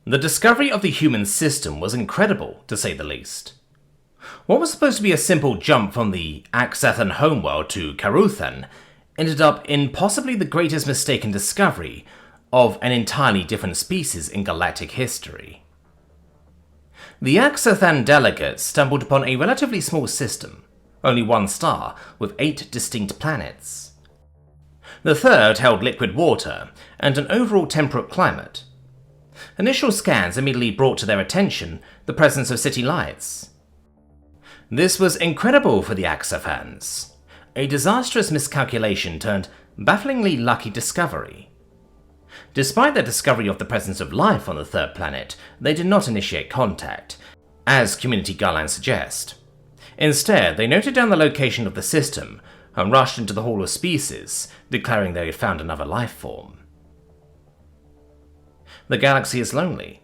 The discovery of the human system was incredible, to say the least. What was supposed to be a simple jump from the Axathan homeworld to Karuthan ended up in possibly the greatest mistaken discovery of an entirely different species in galactic history. The Axathan delegates stumbled upon a relatively small system, only one star, with 8 distinct planets. The third held liquid water and an overall temperate climate. Initial scans immediately brought to their attention the presence of city lights. This was incredible for the Axathans. A disastrous miscalculation turned bafflingly lucky discovery. Despite their discovery of the presence of life on the third planet, they did not initiate contact, as community guidelines suggest. Instead, they noted down the location of the system and rushed into the Hall of Species, declaring they had found another life form. The galaxy is lonely.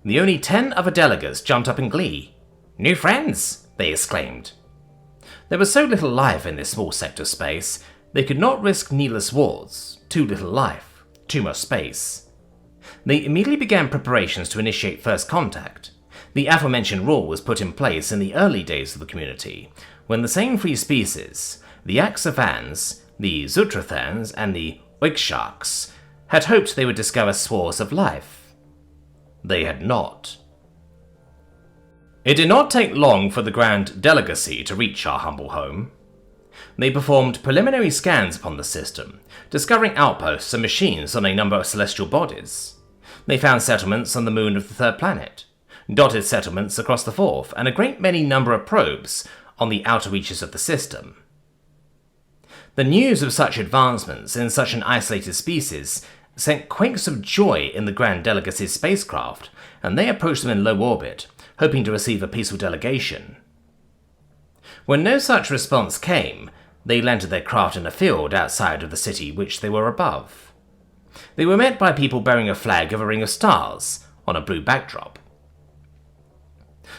The only 10 other delegates jumped up in glee. "New friends!" they exclaimed. There was so little life in this small sector of space, they could not risk needless wars. Too little life, too much space. They immediately began preparations to initiate first contact. The aforementioned rule was put in place in the early days of the community, when the same 3 species, the Axathans, the Zutrathans, and the Oiksharks, had hoped they would discover a source of life. They had not. It did not take long for the Grand Delegacy to reach our humble home. They performed preliminary scans upon the system, discovering outposts and machines on a number of celestial bodies. They found settlements on the moon of the third planet, dotted settlements across the fourth, and a great many number of probes on the outer reaches of the system. The news of such advancements in such an isolated species sent quakes of joy in the Grand Delegacy's spacecraft, and they approached them in low orbit, hoping to receive a peaceful delegation. When no such response came, they landed their craft in a field outside of the city which they were above. They were met by people bearing a flag of a ring of stars on a blue backdrop.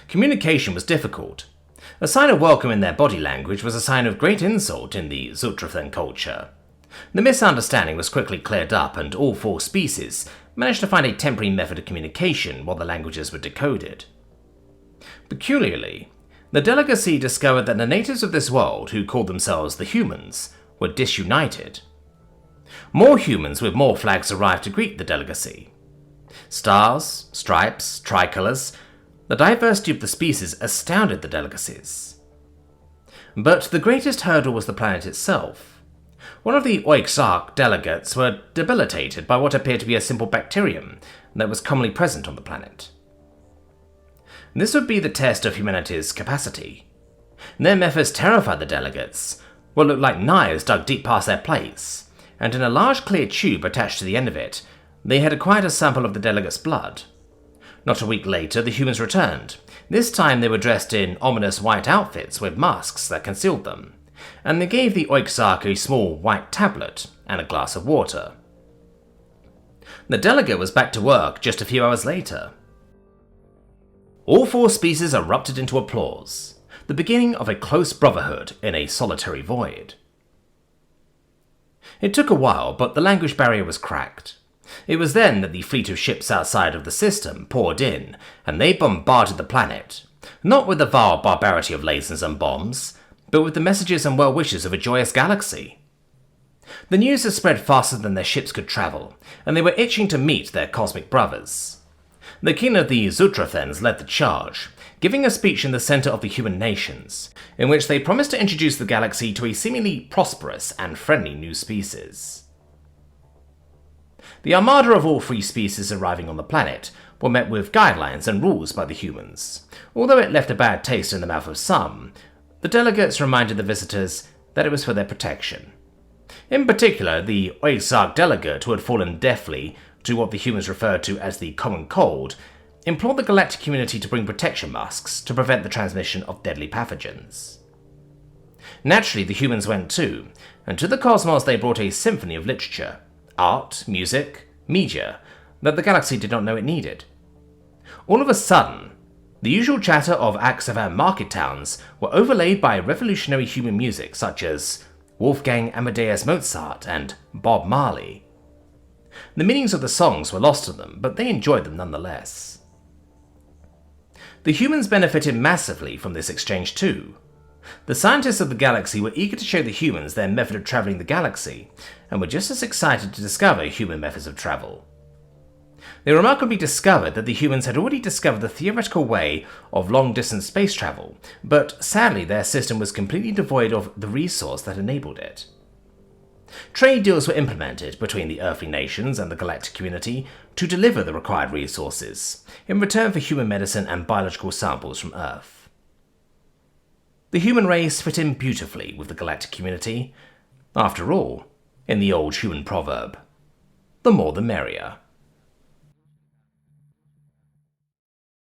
Communication was difficult. A sign of welcome in their body language was a sign of great insult in the Zutrathan culture. The misunderstanding was quickly cleared up, and all 4 species managed to find a temporary method of communication while the languages were decoded. Peculiarly, the delegacy discovered that the natives of this world, who called themselves the humans, were disunited. More humans with more flags arrived to greet the delegacy. Stars, stripes, tricolours, the diversity of the species astounded the delegacies. But the greatest hurdle was the planet itself. One of the Oiksark delegates were debilitated by what appeared to be a simple bacterium that was commonly present on the planet. This would be the test of humanity's capacity. Their methods terrified the delegates, what looked like knives dug deep past their plates, and in a large clear tube attached to the end of it, they had acquired a sample of the delegates' blood. Not a week later, the humans returned. This time they were dressed in ominous white outfits with masks that concealed them, and they gave the Oiksark a small white tablet and a glass of water. The delegate was back to work just a few hours later. All 4 species erupted into applause, the beginning of a close brotherhood in a solitary void. It took a while, but the language barrier was cracked. It was then that the fleet of ships outside of the system poured in, and they bombarded the planet, not with the vile barbarity of lasers and bombs, but with the messages and well-wishes of a joyous galaxy. The news had spread faster than their ships could travel, and they were itching to meet their cosmic brothers. The king of the Zutrathans led the charge, giving a speech in the center of the human nations, in which they promised to introduce the galaxy to a seemingly prosperous and friendly new species. The armada of all 3 species arriving on the planet were met with guidelines and rules by the humans. Although it left a bad taste in the mouth of some, the delegates reminded the visitors that it was for their protection. In particular, the Oiksark delegate, who had fallen deafly to what the humans referred to as the common cold, implored the galactic community to bring protection masks to prevent the transmission of deadly pathogens. Naturally, the humans went too, and to the cosmos they brought a symphony of literature, art, music, media, that the galaxy did not know it needed. All of a sudden, the usual chatter of Axathan market towns were overlaid by revolutionary human music such as Wolfgang Amadeus Mozart and Bob Marley. The meanings of the songs were lost to them, but they enjoyed them nonetheless. The humans benefited massively from this exchange too. The scientists of the galaxy were eager to show the humans their method of traveling the galaxy, and were just as excited to discover human methods of travel. They remarkably discovered that the humans had already discovered the theoretical way of long-distance space travel, but sadly their system was completely devoid of the resource that enabled it. Trade deals were implemented between the earthly nations and the galactic community to deliver the required resources, in return for human medicine and biological samples from Earth. The human race fit in beautifully with the galactic community. After all, in the old human proverb, the more the merrier.